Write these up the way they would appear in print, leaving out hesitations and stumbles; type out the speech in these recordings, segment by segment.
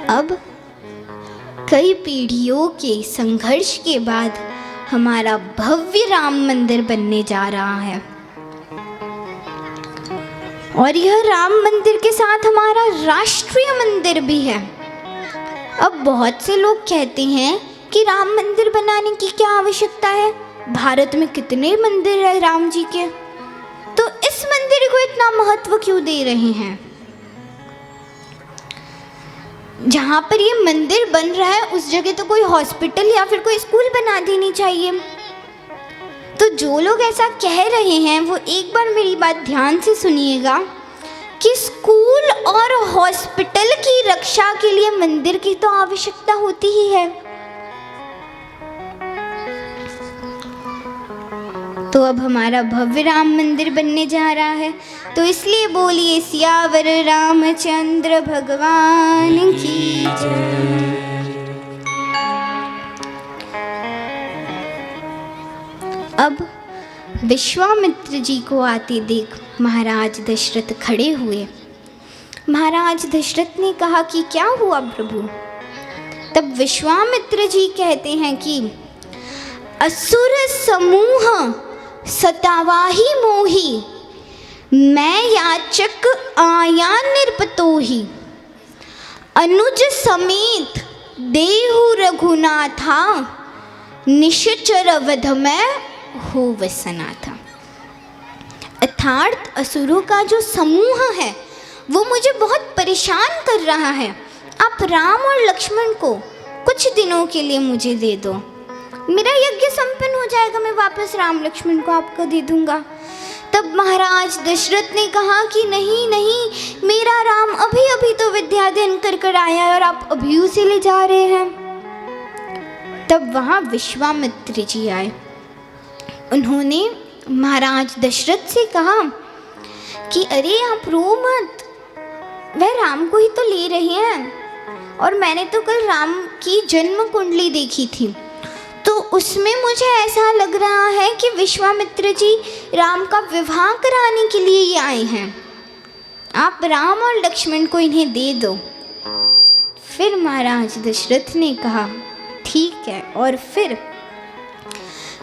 अब कई पीढ़ियों के संघर्ष के बाद हमारा भव्य राम मंदिर बनने जा रहा है और यह राम मंदिर के साथ हमारा राष्ट्रीय मंदिर भी है। अब बहुत से लोग कहते हैं कि राम मंदिर बनाने की क्या आवश्यकता है, भारत में कितने मंदिर है राम जी के, तो इस मंदिर को इतना महत्व क्यों दे रहे हैं। जहाँ पर ये मंदिर बन रहा है उस जगह तो कोई हॉस्पिटल या फिर कोई स्कूल बना देनी चाहिए। तो जो लोग ऐसा कह रहे हैं वो एक बार मेरी बात ध्यान से सुनिएगा कि स्कूल और हॉस्पिटल की रक्षा के लिए मंदिर की तो आवश्यकता होती ही है। तो अब हमारा भव्य राम मंदिर बनने जा रहा है, तो इसलिए बोलिए सियावर रामचंद्र भगवान की जय। अब विश्वामित्र जी को आते देख महाराज दशरथ खड़े हुए। महाराज दशरथ ने कहा कि क्या हुआ प्रभु। तब विश्वामित्र जी कहते हैं कि असुर समूह सतावाही मोही, मैं याचक आया निर्पतोही, अनुज समेत देहु रघुनाथा, निश्चर वध में हो वसना था। अर्थात असुरों का जो समूह है वो मुझे बहुत परेशान कर रहा है। आप राम और लक्ष्मण को कुछ दिनों के लिए मुझे दे दो, मेरा यज्ञ संपन्न हो जाएगा, मैं वापस राम लक्ष्मण को आपको दे दूंगा। तब महाराज दशरथ ने कहा कि नहीं नहीं, मेरा राम अभी अभी तो विद्या अध्ययन कर कर आया है और आप अभी उसे ले जा रहे हैं। तब वहाँ विश्वामित्र जी आए। उन्होंने महाराज दशरथ से कहा कि अरे आप रो मत, वह राम को ही तो ले रहे हैं और मैंने तो कल राम की जन्म कुंडली देखी थी, तो उसमें मुझे ऐसा लग रहा है कि विश्वामित्र जी राम का विवाह कराने के लिए ही आए हैं, आप राम और लक्ष्मण को इन्हें दे दो। फिर महाराज दशरथ ने कहा ठीक है, और फिर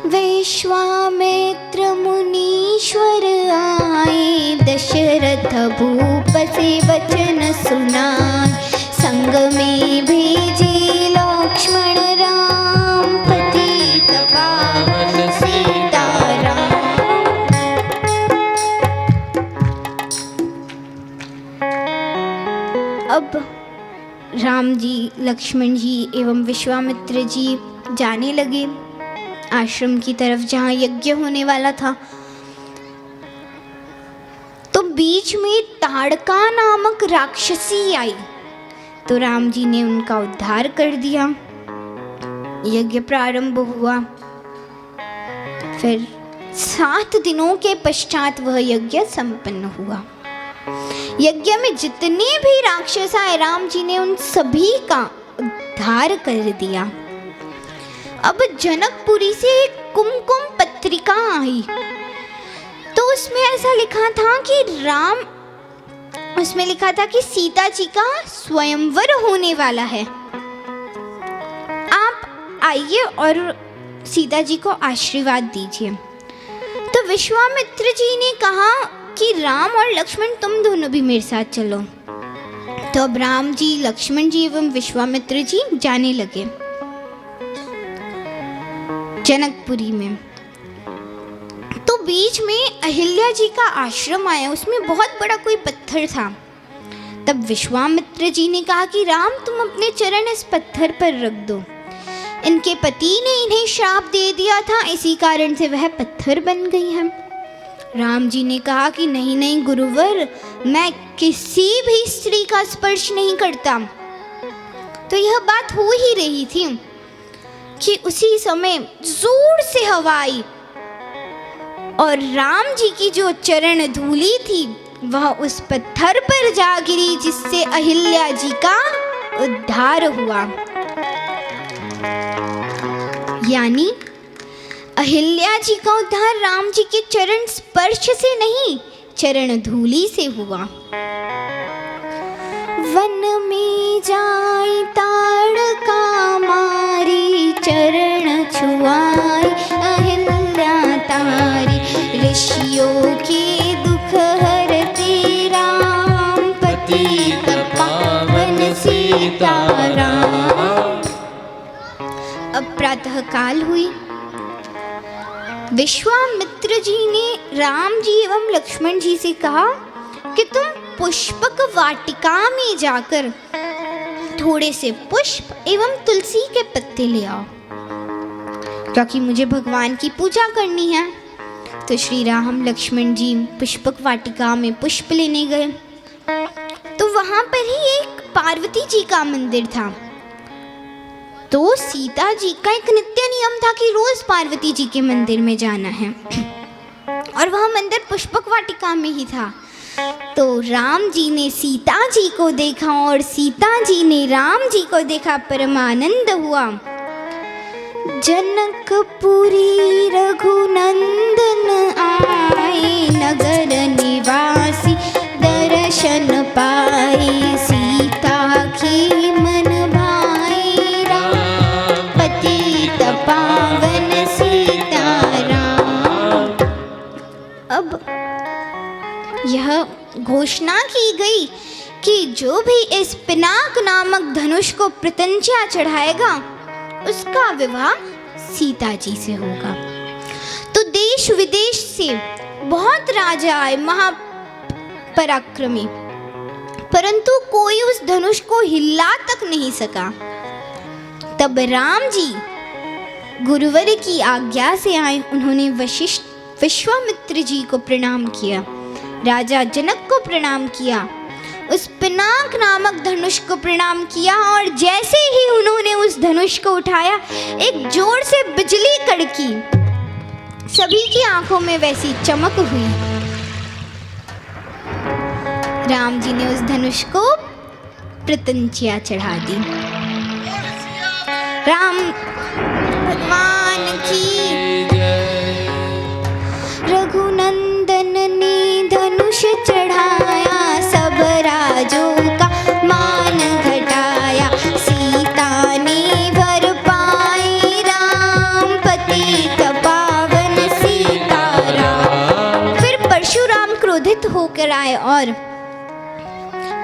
विश्वामित्र मुनीश्वर आए, दशरथ भूप से वचन सुनाए, संग में भेजे लक्ष्मण राम, पतित पावन सीताराम। अब राम जी, लक्ष्मण जी एवं विश्वामित्र जी जाने लगे आश्रम की तरफ जहाँ यज्ञ होने वाला था। तो बीच में ताड़का नामक राक्षसी आई, तो राम जी ने उनका उद्धार कर दिया। यज्ञ प्रारंभ हुआ। फिर 7 दिनों के पश्चात वह यज्ञ संपन्न हुआ। यज्ञ में जितने भी राक्षस आए राम जी ने उन सभी का उद्धार कर दिया। अब जनकपुरी से एक कुमकुम पत्रिका आई, तो उसमें ऐसा लिखा था कि उसमें लिखा था कि सीता जी का स्वयंवर होने वाला है, आप आइए और सीता जी को आशीर्वाद दीजिए। तो विश्वामित्र जी ने कहा कि राम और लक्ष्मण तुम दोनों भी मेरे साथ चलो। तो अब राम जी, लक्ष्मण जी एवं विश्वामित्र जी जाने लगे जनकपुरी में। तो बीच में अहिल्या जी का आश्रम आया, उसमें बहुत बड़ा कोई पत्थर था। तब विश्वामित्र जी ने कहा कि राम तुम अपने चरण इस पत्थर पर रख दो, इनके पति ने इन्हें श्राप दे दिया था, इसी कारण से वह पत्थर बन गई है। राम जी ने कहा कि नहीं नहीं गुरुवर, मैं किसी भी स्त्री का स्पर्श नहीं करता। तो यह बात हो ही रही थी कि उसी समय जोर से हवा आई और राम जी की जो चरण धूली थी वह उस पत्थर पर जा गिरी, जिससे अहिल्या जी का उद्धार हुआ। यानी अहिल्या जी का उद्धार राम जी के चरण स्पर्श से नहीं, चरण धूली से हुआ। वन में जाए सीताराम। अब प्रातः काल हुई। विश्वामित्र जी ने राम जी एवं लक्ष्मण जी से कहा कि तुम पुष्पक वाटिका में जाकर थोड़े से पुष्प एवं तुलसी के पत्ते ले आओ, क्योंकि मुझे भगवान की पूजा करनी है। तो श्री राम लक्ष्मण जी पुष्पक वाटिका में पुष्प लेने गए। तो वहां पर ही एक पार्वती जी का मंदिर था। तो सीता जी का एक नित्य नियम था कि रोज पार्वती जी के मंदिर में जाना है, और वह मंदिर पुष्पक वाटिका में ही था। तो राम जी ने सीता जी को देखा और सीता जी ने राम जी को देखा, परमानंद हुआ। जनकपुरी रघुनंदन आए, नगर निवासी दर्शन पाए, सीता के मन भाए, राम पतित पावन सीताराम। अब यह घोषणा की गई कि जो भी इस पिनाक नामक धनुष को प्रत्यंचा चढ़ाएगा उसका विवाह सीता जी से होगा। तो देश विदेश से बहुत राजा आए, महापराक्रमी, परंतु कोई उस धनुष को हिला तक नहीं सका। तब राम जी गुरुवर की आज्ञा से आए। उन्होंने विश्वामित्र जी को प्रणाम किया, राजा जनक को प्रणाम किया, उस पिनाक नामक धनुष को प्रणाम किया, और जैसे ही उन्होंने उस धनुष को उठाया, एक जोर से बिजली कड़की। सभी की आंखों में वैसी चमक हुई। राम जी ने उस धनुष को प्रत्यंचा चढ़ा दी। राम भगवान की रघुनंदन ने धनुष चढ़ाया, सब राजों का मान घटाया, सीता ने भर पाए, राम पतित पावन सीताराम। फिर परशुराम क्रोधित होकर आए, और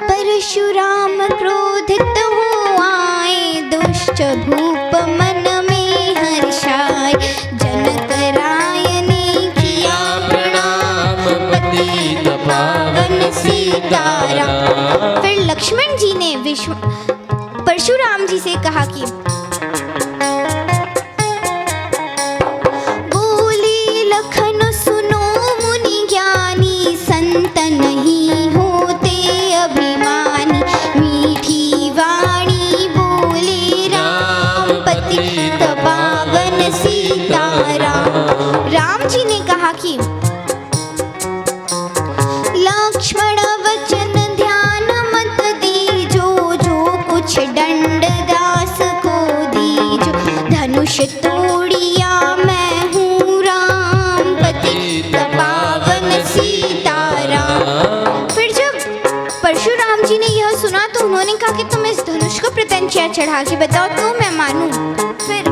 परशुराम क्रोधित हो आए, दुष्ट भूप मन में हर्षाए, जनक राय ने किया प्रणाम, पतित पावन सीताराम। फिर लक्ष्मण जी ने परशुराम जी से कहा कि बोले लखन सुनो मुनि ज्ञानी, संत नहीं होते अभिमानी, मीठी वाणी बोले राम पतित पावन सीताराम। राम जी ने कहा कि लक्ष्मण वचन ध्यान मत दीजो, जो कुछ दंड दास को दीजो, धनुष तोड़िया मैं हूँ राम पतित पावन सीताराम। फिर जब परशुराम जी ने यह सुना तो उन्होंने कहा कि तुम इस धनुष को प्रत्यंचा चढ़ा के बताओ तो मैं मानूं। फिर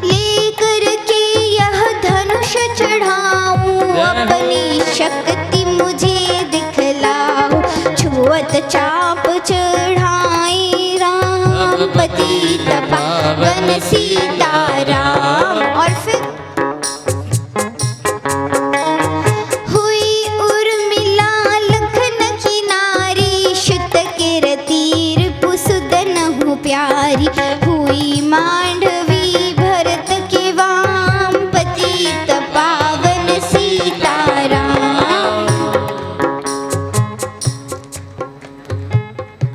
लेकर के यह धनुष चढ़ाऊं, अपनी शक्ति मुझे दिखलाओ, छुअत चाप चढ़ाए, राम पतित पावन सीताराम। और फिर हुई उर्मिला लखन की नारी, श्रुत कीर्ति रिपुसुदन हो प्यारी, हुई मांडवी भरत के वाम, पतित पावन सीताराम।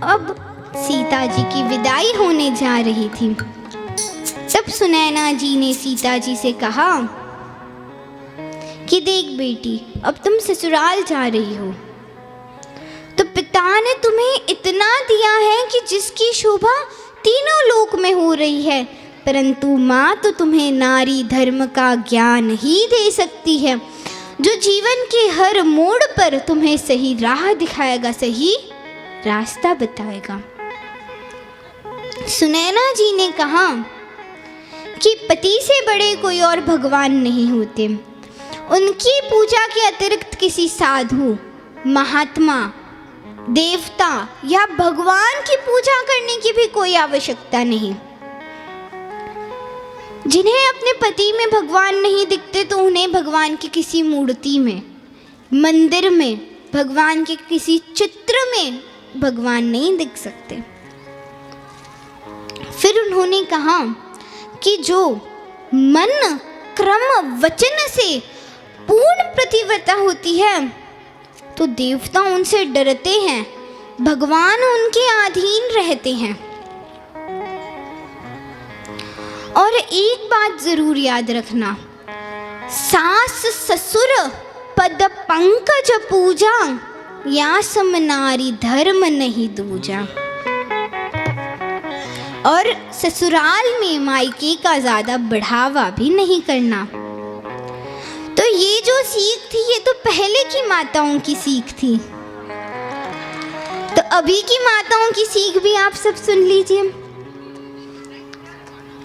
अब सीता जी की विदाई होने जा रही थी। तब सुनैना जी ने सीता जी से कहा कि देख बेटी, अब तुम ससुराल जा रही हो, तो पिता ने तुम्हें इतना दिया है कि जिसकी शोभा तीनों लोक में हो रही है, परंतु माँ तो तुम्हें नारी धर्म का ज्ञान ही दे सकती है, जो जीवन के हर मोड़ पर तुम्हें सही राह दिखाएगा, सही रास्ता बताएगा। सुनैना जी ने कहा कि पति से बड़े कोई और भगवान नहीं होते, उनकी पूजा के अतिरिक्त किसी साधु महात्मा देवता या भगवान की पूजा करने की भी कोई आवश्यकता नहीं। जिन्हें अपने पति में भगवान नहीं दिखते तो उन्हें भगवान की किसी मूर्ति में, मंदिर में, भगवान के किसी चित्र में भगवान नहीं दिख सकते। फिर उन्होंने कहा कि जो मन क्रम वचन से पूर्ण प्रतिव्रता होती है तो देवता उनसे डरते हैं, भगवान उनके अधीन रहते हैं। और एक बात जरूर याद रखना, सास ससुर पद पंकज पूजा, या सम नारी धर्म नहीं दूजा। और ससुराल में मायके का ज़्यादा बढ़ावा भी नहीं करना। तो ये जो सीख थी ये तो पहले की माताओं की सीख थी, तो अभी की माताओं की सीख भी आप सब सुन लीजिए।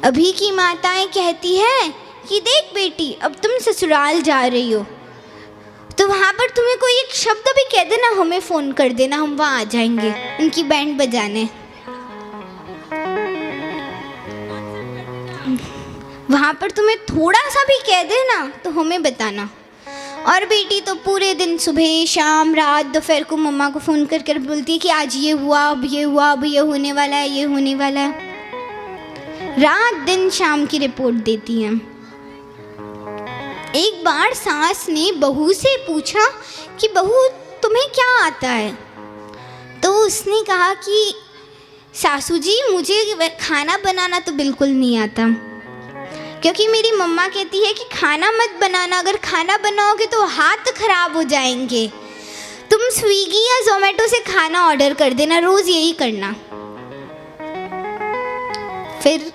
अभी की माताएं कहती हैं कि देख बेटी, अब तुम ससुराल जा रही हो तो वहाँ पर तुम्हें कोई एक शब्द भी कह देना, हमें फ़ोन कर देना, हम वहाँ आ जाएंगे उनकी बैंड बजाने। वहाँ पर तुम्हें थोड़ा सा भी कह देना तो हमें बताना। और बेटी तो पूरे दिन सुबह शाम रात दोपहर को मम्मा को फ़ोन कर कर बोलती है कि आज ये हुआ, अब ये हुआ, अब ये होने वाला है, ये होने वाला है। रात दिन शाम की रिपोर्ट देती हैं। एक बार सास ने बहू से पूछा कि बहू तुम्हें क्या आता है? तो उसने कहा कि सासू जी मुझे खाना बनाना तो बिल्कुल नहीं आता, क्योंकि मेरी मम्मा कहती है कि खाना मत बनाना, अगर खाना बनाओगे तो हाथ खराब हो जाएंगे, तुम स्विगी या जोमेटो से खाना ऑर्डर कर देना, रोज़ यही करना। फिर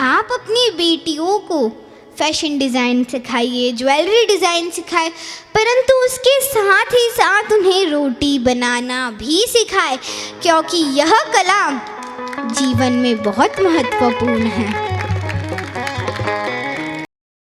आप अपनी बेटियों को फैशन डिज़ाइन सिखाइए, ज्वेलरी डिज़ाइन सिखाए, परंतु उसके साथ ही साथ उन्हें रोटी बनाना भी सिखाए, क्योंकि यह कला जीवन में बहुत महत्वपूर्ण है।